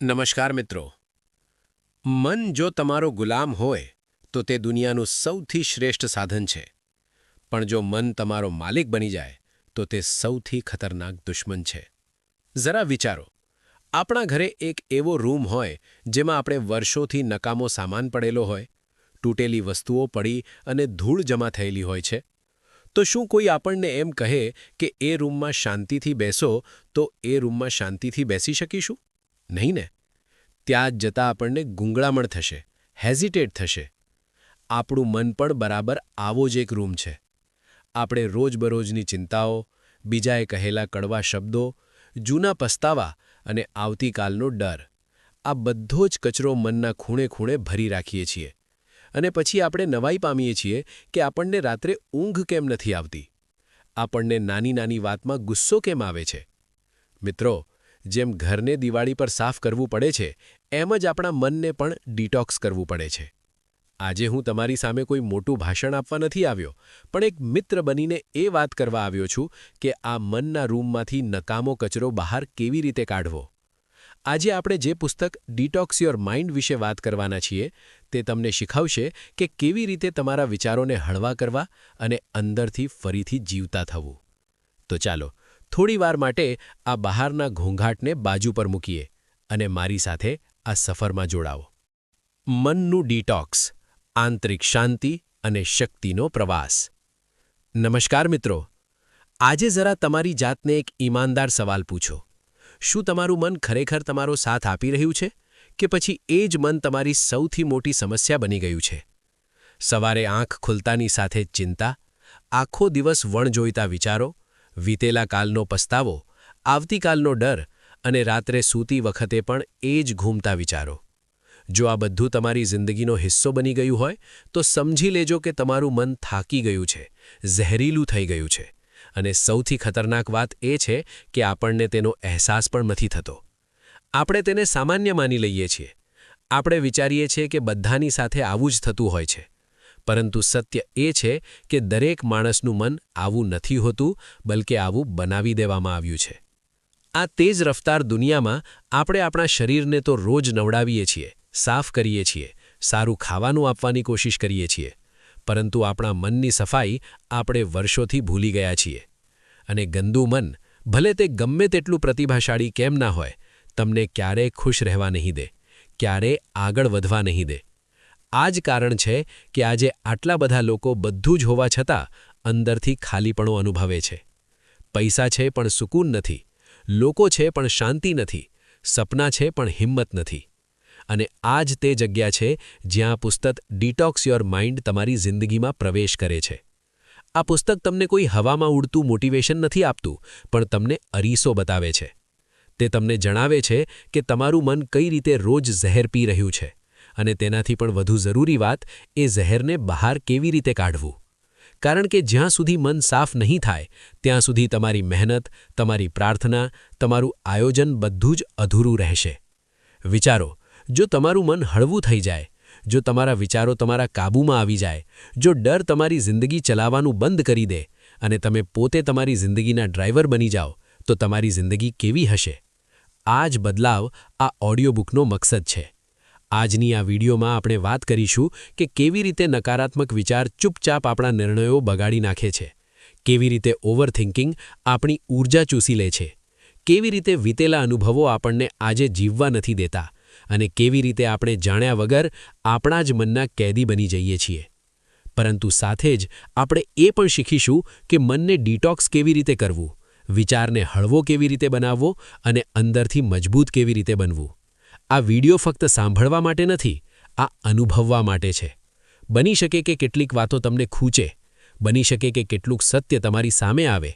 નમસ્કાર મિત્રો। મન જો તમારો ગુલામ હોય તો તે દુનિયાનું સૌથી શ્રેષ્ઠ સાધન છે, પણ જો મન તમારો માલિક બની જાય તો તે સૌથી ખતરનાક દુશ્મન છે। જરા વિચારો, આપણા ઘરે એક એવો રૂમ હોય જેમાં આપણે વર્ષોથી નકામો સામાન પડેલો હોય, તૂટેલી વસ્તુઓ પડી અને ધૂળ જમા થયેલી હોય છે, તો શું કોઈ આપણને એમ કહે કે એ રૂમમાં શાંતિથી બેસો તો એ રૂમમાં શાંતિથી બેસી શકીશું? નહીં ને? ત્યાં જ જતાં આપણને ગૂંગળામણ થશે, હેઝિટેટ થશે। આપણું મન પણ બરાબર આવો જ એક રૂમ છે। આપણે રોજબરોજની ચિંતાઓ, બીજાએ કહેલા કડવા શબ્દો, જૂના પસ્તાવા અને આવતીકાલનો ડર, આ બધો જ કચરો મનના ખૂણે ખૂણે ભરી રાખીએ છીએ અને પછી આપણે નવાઈ પામીએ છીએ કે આપણને રાત્રે ઊંઘ કેમ નથી આવતી, આપણને નાની નાની વાતમાં ગુસ્સો કેમ આવે છે। મિત્રો, જેમ ઘરને દિવાળી પર સાફ કરવું પડે છે, એમ જ આપણા મનને પણ ડિટોક્સ કરવું પડે છે। આજે હું તમારી સામે કોઈ મોટું ભાષણ આપવા નથી આવ્યો, પણ એક મિત્ર બનીને એ વાત કરવા આવ્યો છું કે આ મનના રૂમમાંથી નકામો કચરો બહાર કેવી રીતે કાઢવો। આજે આપણે જે પુસ્તક ડિટોક્સ યોર માઇન્ડ વિશે વાત કરવાના છીએ, તે તમને શીખવશે કે કેવી રીતે તમારા વિચારોને હળવા કરવા અને અંદરથી ફરીથી જીવતા થવું। તો ચાલો થોડીવાર માટે આ બહારના ઘોંઘાટને બાજુ પર મૂકીએ અને મારી સાથે આ સફરમાં જોડાઓ। મનનું ડિટોક્સ, આંતરિક શાંતિ અને શક્તિનો પ્રવાસ। નમસ્કાર મિત્રો, આજે જરા તમારી જાતને એક ઈમાનદાર સવાલ પૂછો। શું તમારું મન ખરેખર તમારો સાથ આપી રહ્યું છે કે પછી એ જ મન તમારી સૌથી મોટી સમસ્યા બની ગયું છે? સવારે આંખ ખુલતાની સાથે જ ચિંતા, આખો દિવસ વણજોઈતા વિચારો, વીતેલા કાલનો પસ્તાવો, આવતીકાલનો ડર અને રાત્રે સૂતી વખતે પણ એ જ ઘૂમતા વિચારો। જો આ બધું તમારી જિંદગીનો હિસ્સો બની ગયું હોય તો સમજી લેજો કે તમારું મન થાકી ગયું છે, ઝહેરીલું થઈ ગયું છે અને સૌથી ખતરનાક વાત એ છે કે આપણને તેનો અહેસાસ પણ નથી થતો। આપણે તેને સામાન્ય માની લઈએ છીએ। આપણે વિચારીએ છીએ કે બધાની સાથે આવું જ થતું હોય છે, પરંતુ સત્ય એ છે કે દરેક માણસનું મન આવું નથી હોતું, બલકે આવું બનાવી દેવામાં આવ્યું છે। આ તેજ રફતાર દુનિયામાં આપણે આપણા શરીરને તો રોજ નવડાવીએ છીએ, સાફ કરીએ છીએ, સારું ખાવાનું આપવાની કોશિશ કરીએ છીએ, પરંતુ આપણા મનની સફાઈ આપણે વર્ષોથી ભૂલી ગયા છીએ। અને ગંદુ મન, ભલે તે ગમે તેટલું પ્રતિભાશાળી કેમ ના હોય, તમને ક્યારેય ખુશ રહેવા નહીં દે, ક્યારેય આગળ વધવા નહીં દે। આ જ કારણ છે કે આજે આટલા બધા લોકો બધું જ હોવા છતાં અંદરથી ખાલીપણો અનુભવે છે। પૈસા છે પણ સુકૂન નથી, લોકો છે પણ શાંતિ નથી, સપના છે પણ હિંમત નથી। અને આ જ તે જગ્યા છે જ્યાં પુસ્તક ડિટોક્સ યોર માઇન્ડ તમારી જિંદગીમાં પ્રવેશ કરે છે। આ પુસ્તક તમને કોઈ હવામાં ઉડતું મોટિવેશન નથી આપતું, પણ તમને અરીસો બતાવે છે। તે તમને જણાવે છે કે તમારું મન કઈ રીતે રોજ ઝહેર પી રહ્યું છે અને તેનાથી પણ વધુ જરૂરી વાત, એ ઝહેરને બહાર કેવી રીતે કાઢવું। કારણ કે જ્યાં સુધી મન સાફ નહીં થાય, ત્યાં સુધી તમારી મહેનત, તમારી પ્રાર્થના, તમારું આયોજન બધું જ અધૂરું રહેશે। વિચારો, જો તમારું મન હળવું થઈ જાય, જો તમારા વિચારો તમારા કાબૂમાં આવી જાય, જો ડર તમારી જિંદગી ચલાવવાનું બંધ કરી દે અને તમે પોતે તમારી જિંદગીના ડ્રાઈવર બની જાઓ, તો તમારી જિંદગી કેવી હશે? આ જ બદલાવ આ ઓડિયો બુકનો મકસદ છે। આજની આ વિડીયોમાં આપણે વાત કરીશું કે કેવી રીતે નકારાત્મક વિચાર ચૂપચાપ આપણા નિર્ણયો બગાડી નાખે છે, કેવી રીતે ઓવરથિંકિંગ આપણી ઊર્જા ચૂસી લે છે, કેવી રીતે વીતેલા અનુભવો આપણને આજે જીવવા નથી દેતા અને કેવી રીતે આપણે જાણ્યા વગર આપણા જ મનના કેદી બની જઈએ છીએ। પરંતુ સાથે જ આપણે એ પણ શીખીશું કે મનને ડિટોક્સ કેવી રીતે કરવું, વિચારને હળવો કેવી રીતે બનાવવો અને અંદરથી મજબૂત કેવી રીતે બનવું। આ વિડિયો ફક્ત સાંભળવા માટે નથી, આ અનુભવવા માટે છે। બની શકે કે કેટલીક વાતો તમને ખૂંચે, બની શકે કે કેટલુંક સત્ય તમારી સામે આવે,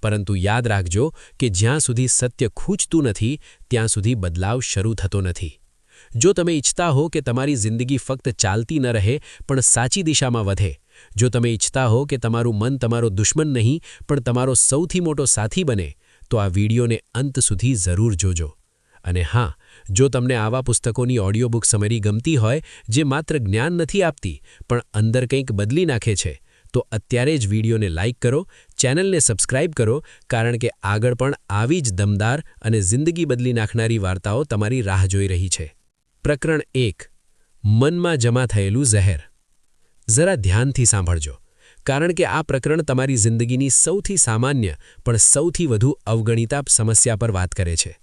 પરંતુ યાદ રાખજો કે જ્યાં સુધી સત્ય ખૂંચતું નથી, ત્યાં સુધી બદલાવ શરૂ થતો નથી। જો તમે ઈચ્છતા હો કે તમારી જિંદગી ફક્ત ચાલતી ન રહે પણ સાચી દિશામાં વધે, જો તમે ઈચ્છતા હો કે તમારું મન તમારો દુશ્મન નહીં પણ તમારો સૌથી મોટો સાથી બને, તો આ વિડીયોને અંત સુધી જરૂર જોજો। અને હા, જો તમને આવા પુસ્તકોની ઓડિયો બુક સમરી ગમતી હોય જે માત્ર જ્ઞાન નથી આપતી પણ અંદર કંઈક બદલી નાખે છે, તો અત્યારે જ વિડીયોને લાઇક કરો, ચેનલને સબસ્ક્રાઇબ કરો, કારણ કે આગળ પણ આવી જ દમદાર અને જિંદગી બદલી નાખનારી વાર્તાઓ તમારી રાહ જોઈ રહી છે. પ્રકરણ 1. મનમાં જમા થયેલું ઝેર. જરા ધ્યાનથી સાંભળજો, કારણ કે આ પ્રકરણ તમારી જિંદગીની સૌથી સામાન્ય પણ સૌથી વધુ અવગણિતા સમસ્યા પર વાત કરે છે.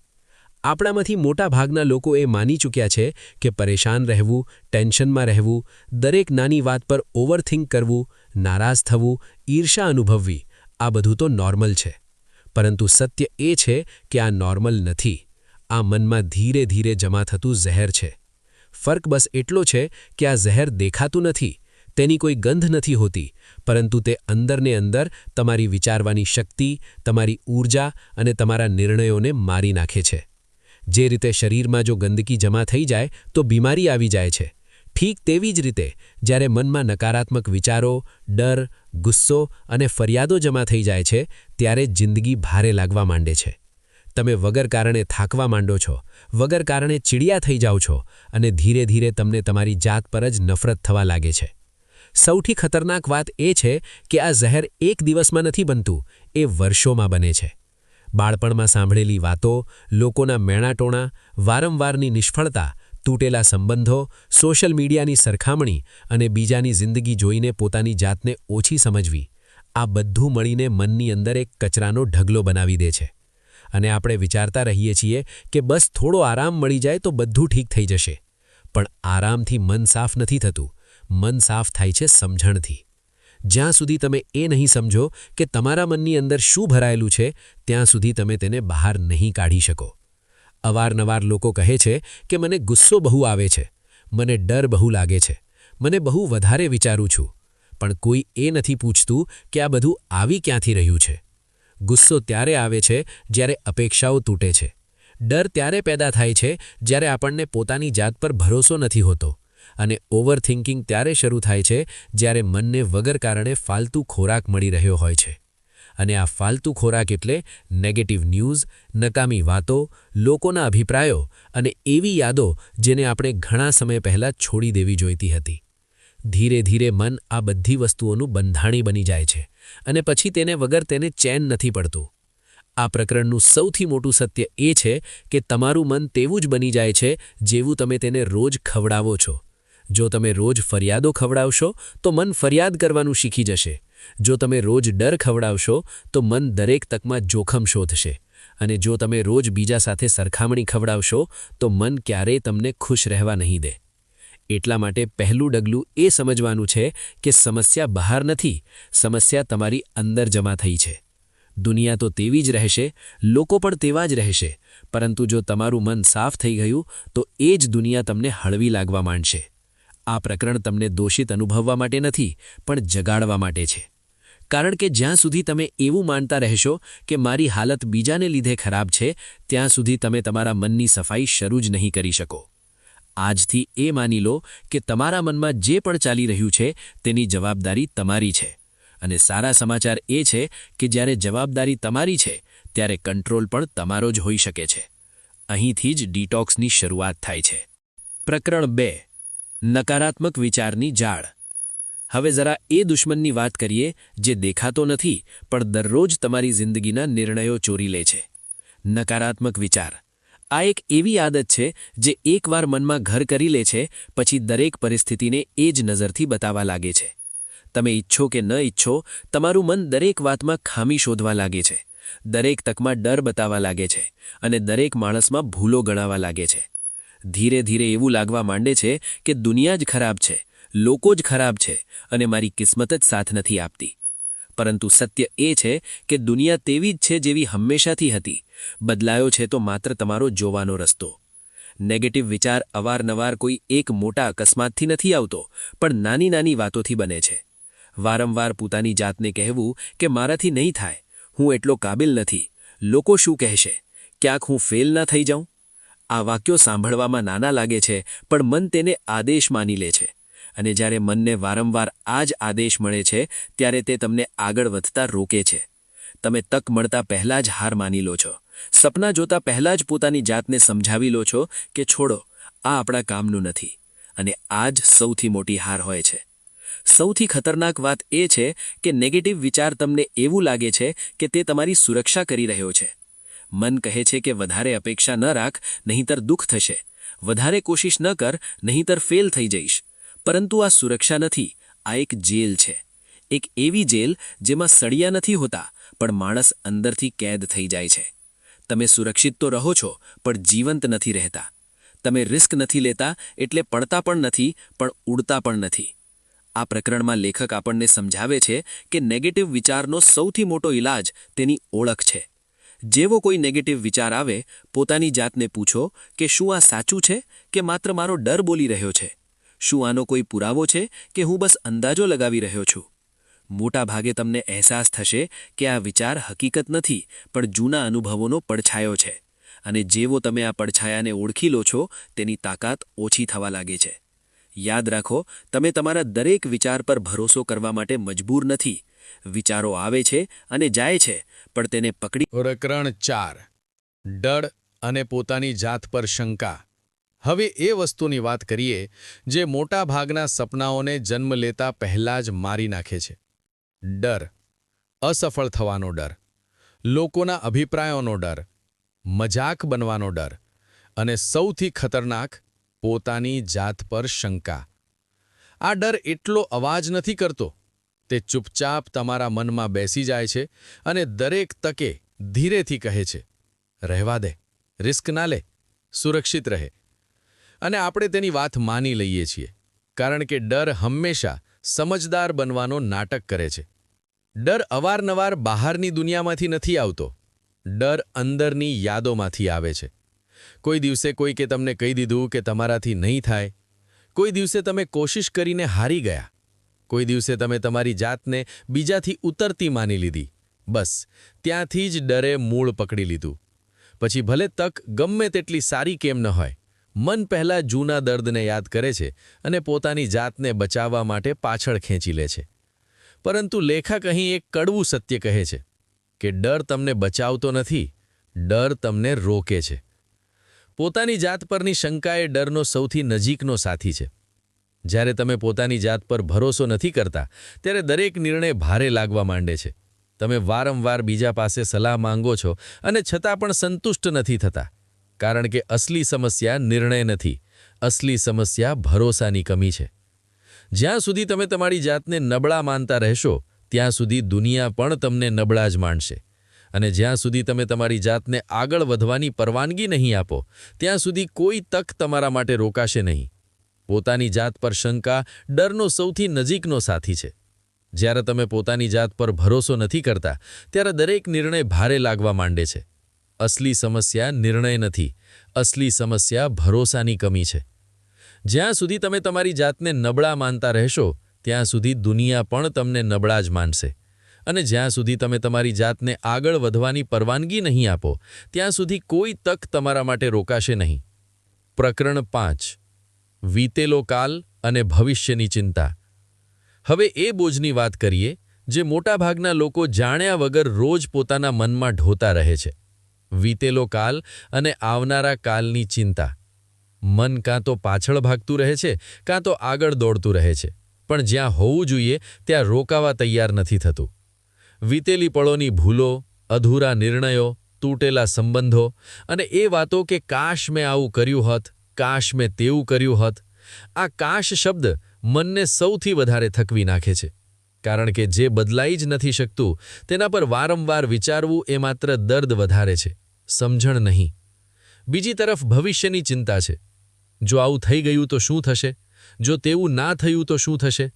આપણામાંથી મોટા ભાગના લોકો એ માની ચૂક્યા છે કે પરેશાન રહેવું, ટેન્શનમાં રહેવું, દરેક નાની વાત પર ઓવરથિંક કરવું, નારાજ થવું, ઈર્ષા અનુભવવી, આ બધું તો નોર્મલ છે. પરંતુ સત્ય એ છે કે આ નોર્મલ નથી. આ મનમાં ધીરે ધીરે જમા થતું ઝેર છે. ફર્ક બસ એટલો છે કે આ ઝેર દેખાતું નથી, તેની કોઈ ગંધ નથી હોતી, પરંતુ તે અંદરને અંદર તમારી વિચારવાની શક્તિ, તમારી ઊર્જા અને તમારા નિર્ણયોને મારી નાખે છે. જે રીતે શરીરમાં જો ગંદકી જમા થઈ જાય તો બીમારી આવી જાય છે, ઠીક તેવી જ રીતે જ્યારે મનમાં નકારાત્મક વિચારો, ડર, ગુસ્સો અને ફરિયાદો જમા થઈ જાય છે, ત્યારે જિંદગી ભારે લાગવા માંડે છે. તમે વગર કારણે થાકવા માંડો છો, વગર કારણે ચીડિયા થઈ જાઓ છો અને ધીરે ધીરે તમને તમારી જાત પર જ નફરત થવા લાગે છે. સૌથી ખતરનાક વાત એ છે કે આ ઝેર એક દિવસમાં નથી બનતું, એ વર્ષોમાં બને છે. બાળપણમાં સાંભળેલી વાતો, લોકોના મેણાટોણા, વારંવારની નિષ્ફળતા, તૂટેલા સંબંધો, સોશિયલ મીડિયાની સરખામણી અને બીજાની જિંદગી જોઈને પોતાની જાતને ઓછી સમજવી, આ બધું મળીને મનની અંદર એક કચરાનો ઢગલો બનાવી દે છે. અને આપણે વિચારતા રહીએ છીએ કે બસ થોડો આરામ મળી જાય તો બધું ઠીક થઈ જશે. પણ આરામથી મન સાફ નથી થતું, મન સાફ થાય છે સમજણથી. જ્યાં સુધી તમે એ નહીં સમજો કે તમારા મનની અંદર શું ભરાયેલું છે, ત્યાં સુધી તમે તેને બહાર નહીં કાઢી શકો. અવારનવાર લોકો કહે છે કે મને ગુસ્સો બહુ આવે છે, મને ડર બહુ લાગે છે, મને બહુ વધારે વિચારું છું. પણ કોઈ એ નથી પૂછતું કે આ બધું આવી ક્યાંથી રહ્યું છે. ગુસ્સો ત્યારે આવે છે જ્યારે અપેક્ષાઓ તૂટે છે. ડર ત્યારે પેદા થાય છે જ્યારે આપણને પોતાની જાત પર ભરોસો નથી હોતો. અને ઓવરથિંકિંગ ત્યારે શરૂ થાય છે જ્યારે મનને વગર કારણે ફાલતુ ખોરાક મળી રહ્યો હોય છે. અને આ ફાલતુ ખોરાક એટલે નેગેટિવ ન્યૂઝ, નકામી વાતો, લોકોના અભિપ્રાયો અને એવી યાદો જેને આપણે ઘણા સમય પહેલાં છોડી દેવી જોઈતી હતી. ધીરે ધીરે મન આ બધી વસ્તુઓનું બંધાણી બની જાય છે અને પછી તેને વગર તેને ચેન નથી પડતું. આ પ્રકરણનું સૌથી મોટું સત્ય એ છે કે તમારું મન તેવું જ બની જાય છે જેવું તમે તેને રોજ ખવડાવો છો. જો તમે રોજ ફરિયાદો ખવડાવશો તો મન ફરિયાદ કરવાનું શીખી જશે. જો તમે રોજ ડર ખવડાવશો તો મન દરેક તકમાં જોખમ શોધશે. અને જો તમે રોજ બીજા સાથે સરખામણી ખવડાવશો તો મન ક્યારેય તમને ખુશ રહેવા નહીં દે. એટલા માટે પહેલું ડગલું એ સમજવાનું છે કે સમસ્યા બહાર નથી, સમસ્યા તમારી અંદર જમા થઈ છે. દુનિયા તો તેવી જ રહેશે, લોકો પણ તેવા જ રહેશે, પરંતુ જો તમારું મન સાફ થઈ ગયું તો એ જ દુનિયા તમને હળવી લાગવા માંડશે. આ પ્રકરણ તમને દોષિત અનુભવવા માટે નથી, પણ જગાડવા માટે છે. કારણ કે જ્યાં સુધી તમે એવું માનતા રહેશો કે મારી હાલત બીજાને લીધે ખરાબ છે, ત્યાં સુધી તમે તમારા મનની સફાઈ શરૂ જ નહીં કરી શકો. આજથી એ માની લો કે તમારા મનમાં જે પણ ચાલી રહ્યું છે તેની જવાબદારી તમારી છે. અને સારા સમાચાર એ છે કે જ્યારે જવાબદારી તમારી છે ત્યારે કંટ્રોલ પણ તમારો જ હોઈ શકે છે. અહીંથી જ ડિટોક્સની શરૂઆત થાય છે. પ્રકરણ 2. નકારાત્મક વિચારની જાળ. હવે જરા એ દુશ્મનની વાત કરીએ જે દેખાતો નથી પણ દરરોજ તમારી જિંદગીના નિર્ણયો ચોરી લે છે. નકારાત્મક વિચાર. આ એક એવી આદત છે જે એકવાર મનમાં ઘર કરી લે છે પછી દરેક પરિસ્થિતિને એ જ નજરથી બતાવવા લાગે છે. તમે ઈચ્છો કે ન ઈચ્છો, તમારું મન દરેક વાતમાં ખામી શોધવા લાગે છે, દરેક તકમાં ડર બતાવવા લાગે છે અને દરેક માણસમાં ભૂલો ગણાવવા લાગે છે. ધીરે ધીરે એવું લાગવા માંડે છે કે દુનિયા જ ખરાબ છે, લોકો જ ખરાબ છે અને મારી કિસ્મત જ સાથ નથી આપતી. પરંતુ સત્ય એ છે કે દુનિયા તેવી જ છે જેવી હંમેશાથી હતી. બદલાયો છે તો માત્ર તમારો જોવાનો રસ્તો. નેગેટિવ વિચાર અવારનવાર કોઈ એક મોટા અકસ્માતથી નથી આવતો, પણ નાની નાની વાતોથી બને છે. વારંવાર પોતાની જાતને કહેવું કે મારાથી નહીં થાય, હું એટલો કાબિલ નથી, લોકો શું કહેશે, ક્યાંક હું ફેલ ના થઈ જાઉં. આ વાક્યો સાંભળવામાં નાના લાગે છે પણ મન તેને આદેશ માની લે છે. અને જ્યારે મનને વારંવાર આ જ આદેશ મળે છે ત્યારે તે તમને આગળ વધતા રોકે છે. તમે તક મળતા પહેલાં જ હાર માની લો છો. સપના જોતા પહેલાં જ પોતાની જાતને સમજાવી લો છો કે છોડો, આ આપણા કામનું નથી. અને આ જ સૌથી મોટી હાર હોય છે. સૌથી ખતરનાક વાત એ છે કે નેગેટિવ વિચાર તમને એવું લાગે છે કે તે તમારી સુરક્ષા કરી રહ્યો છે. મન કહે છે કે વધારે અપેક્ષા ન રાખ, નહીંતર દુઃખ થશે. વધારે કોશિશ ન કર, નહીંતર ફેલ થઈ જઈશ. પરંતુ આ સુરક્ષા નથી, આ એક જેલ છે. એક એવી જેલ જેમાં સળિયા નથી હોતા, પણ માણસ અંદરથી કેદ થઈ જાય છે. તમે સુરક્ષિત તો રહો છો, પણ જીવંત નથી રહેતા. તમે રિસ્ક નથી લેતા એટલે પડતા પણ નથી, પણ ઉડતા પણ નથી. આ પ્રકરણમાં લેખક આપણને સમજાવે છે કે નેગેટિવ વિચારનો સૌથી મોટો ઇલાજ તેની ઓળખ છે. જેવો કોઈ નેગેટિવ વિચાર આવે, પોતાની જાતને પૂછો કે શું આ સાચું છે કે માત્ર મારો ડર બોલી રહ્યો છે? શું આનો કોઈ પુરાવો છે કે હું બસ અંદાજો લગાવી રહ્યો છું? મોટા ભાગે તમને અહેસાસ થશે કે આ વિચાર હકીકત નથી, પણ જૂના અનુભવોનો પડછાયો છે. અને જેવો તમે આ પડછાયાને ઓળખી લો છો, તેની તાકાત ઓછી થવા લાગે છે. યાદ રાખો, તમે તમારા દરેક વિચાર પર ભરોસો કરવા માટે મજબૂર નથી. વિચારો આવે છે અને જાય છે, પણ તેને પકડી. પ્રકરણ 4. ડર અને પોતાની જાત પર શંકા. હવે એ વસ્તુની વાત કરીએ જે મોટા ભાગના સપનાઓને જન્મ લેતા પહેલાં જ મારી નાખે છે. ડર. અસફળ થવાનો ડર, લોકોના અભિપ્રાયોનો ડર, મજાક બનવાનો ડર અને સૌથી ખતરનાક, પોતાની જાત પર શંકા. આ ડર એટલો અવાજ નથી કરતો. તે ચૂપચાપ તમારા મનમાં બેસી જાય છે અને દરેક તકે ધીરેથી કહે છે, રહેવા દે, રિસ્ક ના લે, સુરક્ષિત રહે. અને આપણે તેની વાત માની લઈએ છીએ, કારણ કે ડર હંમેશા સમજદાર બનવાનો નાટક કરે છે. ડર અવારનવાર બહારની દુનિયામાંથી નથી આવતો. ડર અંદરની યાદોમાંથી આવે છે. કોઈ દિવસે કોઈકે તમને કહી દીધું કે તમારાથી નહીં થાય. કોઈ દિવસે તમે કોશિશ કરીને હારી ગયા. કોઈ દિવસે તમે તમારી જાતને બીજાથી ઉતરતી માની લીધી. બસ ત્યાંથી જ ડરે મૂળ પકડી લીધું. પછી ભલે તક ગમે તેટલી સારી કેમ ન હોય, મન પહેલાં જૂના દર્દને યાદ કરે છે અને પોતાની જાતને બચાવવા માટે પાછળ ખેંચી લે છે. પરંતુ લેખક અહીં એક કડવું સત્ય કહે છે કે ડર તમને બચાવતો નથી, ડર તમને રોકે છે. પોતાની જાત પરની શંકા એ ડરનો સૌથી નજીકનો સાથી છે. જ્યારે તમે પોતાની જાત પર ભરોસો નથી કરતા, ત્યારે દરેક નિર્ણય ભારે લાગવા માંડે છે. તમે વારંવાર બીજા પાસે સલાહ માંગો છો અને છતાં પણ સંતુષ્ટ નથી થતા. કારણ કે અસલી સમસ્યા નિર્ણય નથી, અસલી સમસ્યા ભરોસાની કમી છે. જ્યાં સુધી તમે તમારી જાતને નબળા માનતા રહેશો, ત્યાં સુધી દુનિયા પણ તમને નબળા જ માનશે. અને જ્યાં સુધી તમે તમારી જાતને આગળ વધવાની પરવાનગી નહીં આપો, ત્યાં સુધી કોઈ તક તમારા માટે રોકાશે નહીં. પોતાની જાત પર શંકા ડરનો સૌથી નજીકનો સાથી છે. જ્યારે તમે પોતાની જાત પર ભરોસો નથી કરતા, ત્યારે દરેક નિર્ણય ભારે લાગવા માંડે છે. અસલી સમસ્યા નિર્ણય નથી, અસલી સમસ્યા ભરોસાની કમી છે. જ્યાં સુધી તમે તમારી જાતને નબળા માનતા રહેશો, ત્યાં સુધી દુનિયા પણ તમને નબળા જ માનશે. અને જ્યાં સુધી તમે તમારી જાતને આગળ વધવાની પરવાનગી નહીં આપો, ત્યાં સુધી કોઈ તક તમારા માટે રોકાશે નહીં. પ્રકરણ 5. વીતેલો કાલ અને ભવિષ્યની ચિંતા. હવે એ બોજની વાત કરીએ જે મોટાભાગના લોકો જાણ્યા વગર રોજ પોતાના મનમાં ઢોતા રહે છે. વીતેલો કાલ અને આવનારા કાલની ચિંતા. મન કાં તો પાછળ ભાગતું રહે છે, કાં તો આગળ દોડતું રહે છે, પણ જ્યાં હોવું જોઈએ ત્યાં રોકાવા તૈયાર નથી થતું. વીતેલી પળોની ભૂલો, અધૂરા નિર્ણયો, તૂટેલા સંબંધો અને એ વાતો કે કાશ મેં આવું કર્યું હોત, કાશ મેં તેવું કર્યું હોત. આ કાશ શબ્દ મનને સૌથી વધારે થકવી નાખે છે. કારણ કે જે બદલાઈ જ નથી શકતું, તેના પર વારંવાર વિચારવું એ માત્ર દર્દ વધારે છે, સમજણ નહીં. બીજી તરફ ભવિષ્યની ચિંતા છે. જો આવું થઈ ગયું તો શું થશે? જો તેવું ના થયું તો શું થશે?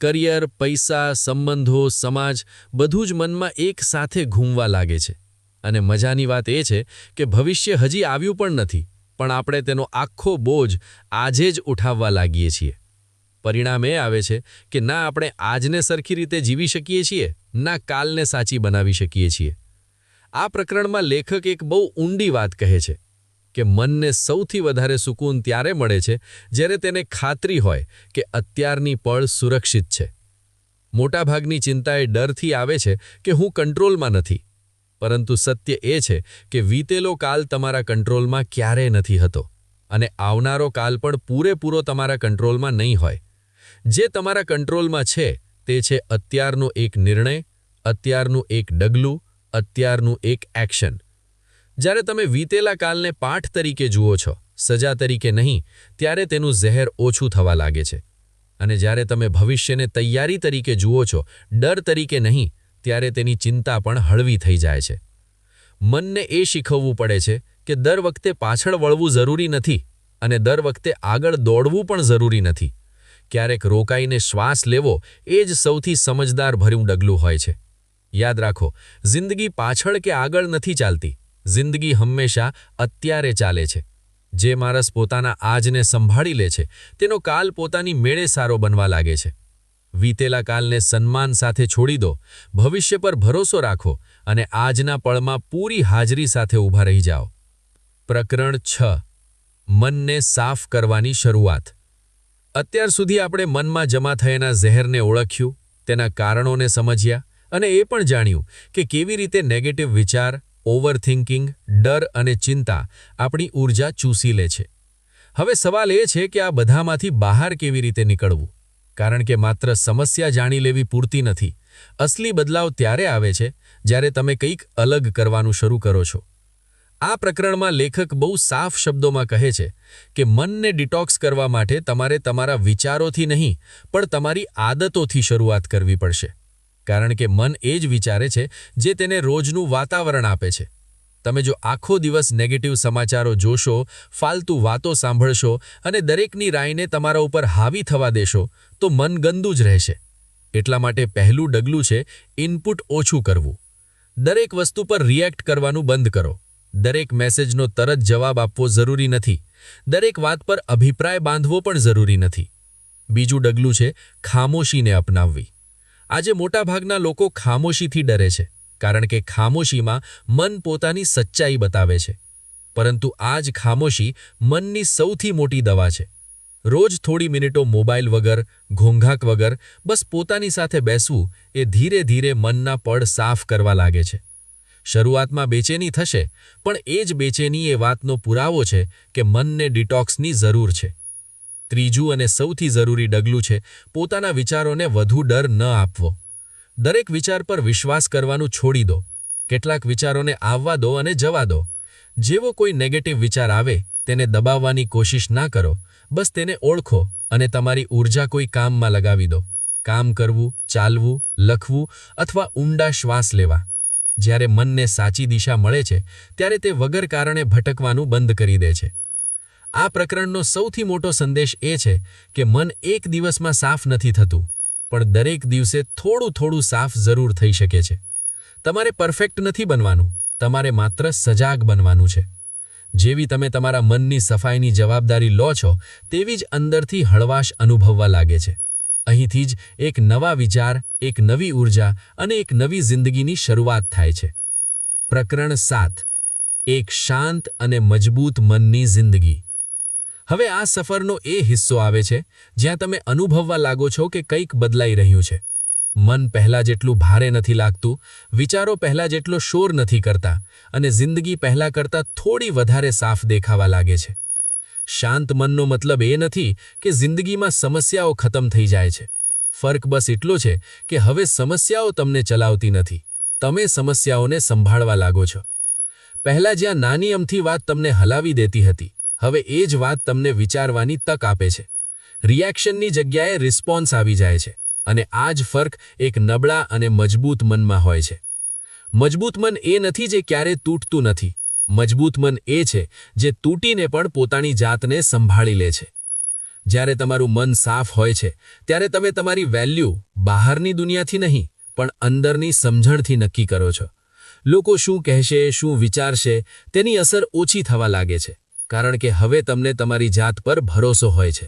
કરિયર, પૈસા, સંબંધો, સમાજ બધું જ મનમાં એક સાથે ઘૂમવા લાગે છે. અને મજાની વાત એ છે કે ભવિષ્ય હજી આવ્યું પણ નથી, પણ આપણે તેનો આખો બોજ આજે જ ઉઠાવવા લાગીએ છીએ. પરિણામ એ આવે છે કે ના આપણે આજને સરખી રીતે જીવી શકીએ છીએ, ના કાલને સાચી બનાવી શકીએ છીએ. આ પ્રકરણમાં લેખક એક બહુ ઊંડી વાત કહે છે કે મનને સૌથી વધારે સુકૂન ત્યારે મળે છે જ્યારે તેને ખાતરી હોય કે અત્યારની પળ સુરક્ષિત છે. મોટાભાગની ચિંતા એ ડરથી આવે છે કે હું કંટ્રોલમાં નથી. પરંતુ સત્ય એ છે કે વીતેલો કાલ તમારા કંટ્રોલમાં ક્યારેય નથી હતો અને આવનારો કાલ પણ પૂરેપૂરો તમારા કંટ્રોલમાં નહીં હોય. જે તમારા કંટ્રોલમાં છે તે છે અત્યારનો એક નિર્ણય, અત્યારનું એક ડગલું, અત્યારનું એક એક્શન. જ્યારે તમે વીતેલા કાલને પાઠ તરીકે જુઓ છો, સજા તરીકે નહીં, ત્યારે તેનું ઝેર ઓછું થવા લાગે છે. અને જ્યારે તમે ભવિષ્યને તૈયારી તરીકે જુઓ છો, ડર તરીકે નહીં, ત્યારે તેની ચિંતા પણ હળવી થઈ જાય છે. મનને એ શીખવવું પડે છે કે દર વખતે પાછળ વળવું જરૂરી નથી અને દર વખતે આગળ દોડવું પણ જરૂરી નથી. ક્યારેક રોકાઈને શ્વાસ લેવો એ જ સૌથી સમજદાર ભર્યું ડગલું હોય છે. યાદ રાખો, જિંદગી પાછળ કે આગળ નથી ચાલતી, જિંદગી હંમેશા અત્યારે ચાલે છે. જે માણસ પોતાના આજને સંભાળી લે છે તેનો કાલ પોતાની મેળે સારો બનવા લાગે છે. વીતેલા કાલને સન્માન સાથે છોડી દો, ભવિષ્ય પર ભરોસો રાખો અને આજના પળમાં પૂરી હાજરી સાથે ઊભા રહી જાઓ. પ્રકરણ 6. મનને સાફ કરવાની શરૂઆત. અત્યાર સુધી આપણે મનમાં જમા થયેલા ઝેરને ઓળખ્યું, તેના કારણોને સમજ્યા અને એ પણ જાણ્યું કે કેવી રીતે નેગેટિવ વિચાર, ઓવરથિંકિંગ, ડર અને ચિંતા આપણી ઊર્જા ચૂસી લે છે. હવે સવાલ એ છે કે આ બધામાંથી બહાર કેવી રીતે નીકળવું? કારણ કે માત્ર સમસ્યા જાણી લેવી પૂરતી નથી. અસલી બદલાવ ત્યારે આવે છે જ્યારે તમે કંઈક અલગ કરવાનું શરૂ કરો છો. આ પ્રકરણમાં લેખક બહુ સાફ શબ્દોમાં કહે છે કે મનને ડિટોક્સ કરવા માટે તમારે તમારા વિચારોથી નહીં પણ તમારી આદતોથી શરૂઆત કરવી પડશે. કારણ કે મન એ જ વિચારે છે જે તેને રોજનું વાતાવરણ આપે છે. તમે જો આખો દિવસ નેગેટિવ સમાચારો જોશો, ફાલતુ વાતો સાંભળશો અને દરેકની રાયને તમારા ઉપર હાવી થવા દેશો તો મન ગંદુ જ રહેશે. એટલા માટે પહેલું ડગલું છે ઇનપુટ ઓછું કરવું. દરેક વસ્તુ પર રિએક્ટ કરવાનું બંધ કરો. દરેક મેસેજનો તરત જવાબ આપવો જરૂરી નથી. દરેક વાત પર અભિપ્રાય બાંધવો પણ જરૂરી નથી. બીજું ડગલું છે ખામોશીને અપનાવવી. આજે મોટાભાગના લોકો ખામોશીથી ડરે છે કારણ કે ખામોશીમાં મન પોતાની સચ્ચાઈ બતાવે છે. પરંતુ આ જ ખામોશી મનની સૌથી મોટી દવા છે. રોજ થોડી મિનિટો મોબાઈલ વગર, ઘોંઘાટ વગર બસ પોતાની સાથે બેસવું એ ધીરે ધીરે મનના પડ સાફ કરવા લાગે છે. શરૂઆતમાં બેચેની થશે પણ એ જ બેચેની એ વાતનો પુરાવો છે કે મનને ડિટોક્સની જરૂર છે. ત્રીજું અને સૌથી જરૂરી ડગલું છે પોતાના વિચારોને વધુ ડર ન આપવો. દરેક વિચાર પર વિશ્વાસ કરવાનું છોડી દો. કેટલાક વિચારોને આવવા દો અને જવા દો. જેવો કોઈ નેગેટિવ વિચાર આવે તેને દબાવવાની કોશિશ ના કરો. બસ તેને ઓળખો અને તમારી ઊર્જા કોઈ કામમાં લગાવી દો. કામ કરવું, ચાલવું, લખવું અથવા ઊંડા શ્વાસ લેવા. જ્યારે મનને સાચી દિશા મળે છે ત્યારે તે વગર કારણે ભટકવાનું બંધ કરી દે છે. આ પ્રકરણનો સૌથી મોટો સંદેશ એ છે કે મન એક દિવસમાં સાફ નથી થતું, પણ દરેક દિવસે થોડું થોડું સાફ જરૂર થઈ શકે છે. તમારે પરફેક્ટ નથી બનવાનું, તમારે માત્ર સજાગ બનવાનું છે. જેવી તમે તમારા મનની સફાઈની જવાબદારી લો છો તેવી જ અંદરથી હળવાશ અનુભવવા લાગે છે. અહીંથી જ એક નવા વિચાર, એક નવી ઊર્જા અને એક નવી જિંદગીની શરૂઆત થાય છે. પ્રકરણ 7. એક શાંત અને મજબૂત મનની જિંદગી. હવે આ સફરનો એ હિસ્સો આવે છે જ્યાં તમે અનુભવવા લાગો છો કે કંઈક બદલાઈ રહ્યું છે. મન પહેલાં જેટલું ભારે નથી લાગતું, વિચારો પહેલાં જેટલો શોર નથી કરતા અને જિંદગી પહેલાં કરતાં થોડી વધારે સાફ દેખાવા લાગે છે. શાંત મનનો મતલબ એ નથી કે જિંદગીમાં સમસ્યાઓ ખતમ થઈ જાય છે. ફરક બસ એટલો છે કે હવે સમસ્યાઓ તમને ચલાવતી નથી, તમે સમસ્યાઓને સંભાળવા લાગો છો. પહેલાં જ્યાં નાની અમથી વાત તમને હલાવી દેતી હતી, હવે એ જ વાત તમને વિચારવાની તક આપે છે. રિએક્શનની જગ્યાએ રિસ્પોન્સ આવી જાય છે અને આ જ ફરક એક નબળા અને મજબૂત મનમાં હોય છે. મજબૂત મન એ નથી જે ક્યારે તૂટતું નથી. મજબૂત મન એ છે જે તૂટીને પણ પોતાની જાતને સંભાળી લે છે. જ્યારે તમારું મન સાફ હોય છે ત્યારે તમે તમારી વેલ્યુ બહારની દુનિયાથી નહીં પણ અંદરની સમજણથી નક્કી કરો છો. લોકો શું કહેશે, શું વિચારશે તેની અસર ઓછી થવા લાગે છે કારણ કે હવે તમને તમારી જાત પર ભરોસો હોય છે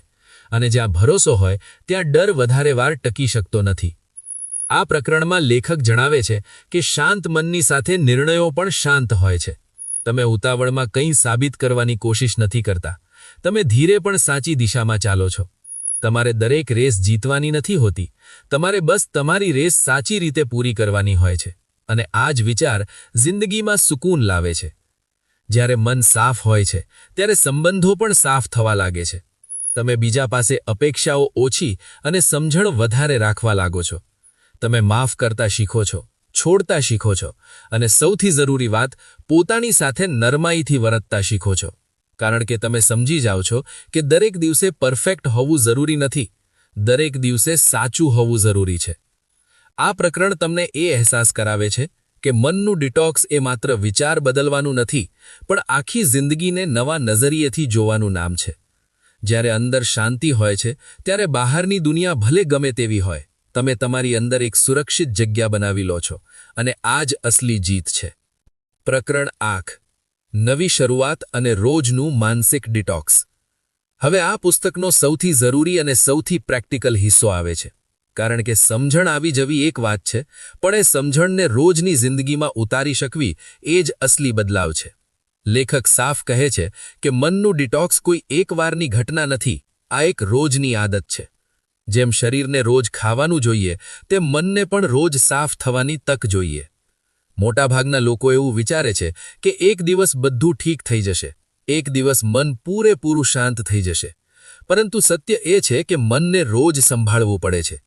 અને જ્યાં ભરોસો હોય ત્યાં ડર વધારે વાર ટકી શકતો નથી. આ પ્રકરણમાં લેખક જણાવે છે કે શાંત મનની સાથે નિર્ણયો પણ શાંત હોય છે. તમે ઉતાવળમાં કંઈ સાબિત કરવાની કોશિશ નથી કરતા. તમે ધીરે પણ સાચી દિશામાં ચાલો છો. તમારે દરેક રેસ જીતવાની નથી હોતી, તમારે બસ તમારી રેસ સાચી રીતે પૂરી કરવાની હોય છે. અને આ જ વિચાર જિંદગીમાં સુકૂન લાવે છે. જ્યારે મન સાફ હોય છે ત્યારે સંબંધો પણ સાફ થવા લાગે છે. તમે બીજા પાસે અપેક્ષાઓ ઓછી અને સમજણ વધારે રાખવા લાગો છો. તમે માફ કરતા શીખો છો, છોડતા શીખો છો અને સૌથી જરૂરી વાત, પોતાની સાથે નરમાઈથી વર્તતા શીખો છો. કારણ કે તમે સમજી જાઓ છો કે દરેક દિવસે પરફેક્ટ હોવું જરૂરી નથી, દરેક દિવસે સાચું હોવું જરૂરી છે. આ પ્રકરણ તમને એ અહેસાસ કરાવે છે કે મનનું ડિટોક્સ એ માત્ર વિચાર બદલવાનું નથી, પણ આખી જિંદગીને નવા નજરિયેથી જોવાનું નામ છે. જ્યારે અંદર શાંતિ હોય છે, ત્યારે બહારની દુનિયા ભલે ગમે તેવી હોય, તમે તમારી અંદર એક સુરક્ષિત જગ્યા બનાવી લો છો અને આ જ અસલી જીત છે. પ્રકરણ 8. નવી શરૂઆત અને રોજનું માનસિક ડિટોક્સ. હવે આ પુસ્તકનો સૌથી જરૂરી અને સૌથી પ્રેક્ટિકલ હિસ્સો આવે છે. કારણ કે સમજણ આવી જવી એક વાત છે, પણ એ સમજણને રોજની જિંદગીમાં ઉતારી શકવી એ જ અસલી બદલાવ છે. લેખક સાફ કહે છે કે મનનું ડિટોક્સ કોઈ એકવારની ઘટના નથી, આ એક રોજની આદત છે. જેમ શરીરને રોજ ખાવાનું જોઈએ, તેમ મનને પણ રોજ સાફ થવાની તક જોઈએ. મોટાભાગના લોકો એવું વિચારે છે કે એક દિવસ બધું ઠીક થઈ જશે, એક દિવસ મન પૂરેપૂરું શાંત થઈ જશે. પરંતુ સત્ય એ છે કે મનને રોજ સંભાળવું પડે છે.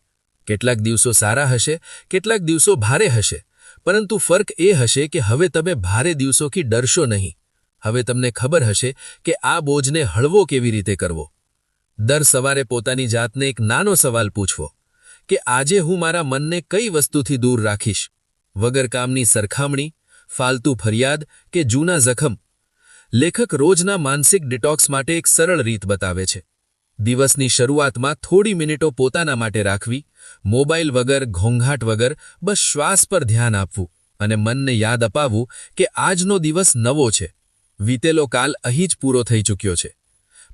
કેટલાક દિવસો સારા હશે, કેટલાક દિવસો ભારે હશે, પરંતુ ફર્ક એ હશે કે હવે તમે ભારે દિવસોથી ડરશો નહીં. હવે તમને ખબર હશે કે આ બોજને હળવો કેવી રીતે કરવો. દર સવારે પોતાની જાતને એક નાનો સવાલ પૂછવો કે આજે હું મારા મનને કઈ વસ્તુથી દૂર રાખીશ. વગર કામની સરખામણી, ફાલતુ ફરિયાદ કે જૂના જખમ. લેખક રોજના માનસિક ડિટોક્સ માટે એક સરળ રીત બતાવે છે. દિવસની શરૂઆતમાં થોડી મિનિટો પોતાના માટે રાખવી, મોબાઈલ વગર, ઘોંઘાટ વગર, બસ શ્વાસ પર ધ્યાન આપવું અને મનને યાદ અપાવવું કે આજનો દિવસ નવો છે. વીતેલો કાલ અહીં જ પૂરો થઈ ચૂક્યો છે.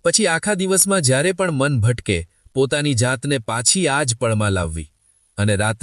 પછી આખા દિવસમાં જ્યારે પણ મન ભટકે, પોતાની જાતને પાછી આ જ પળમાં લાવવી અને રાત્રે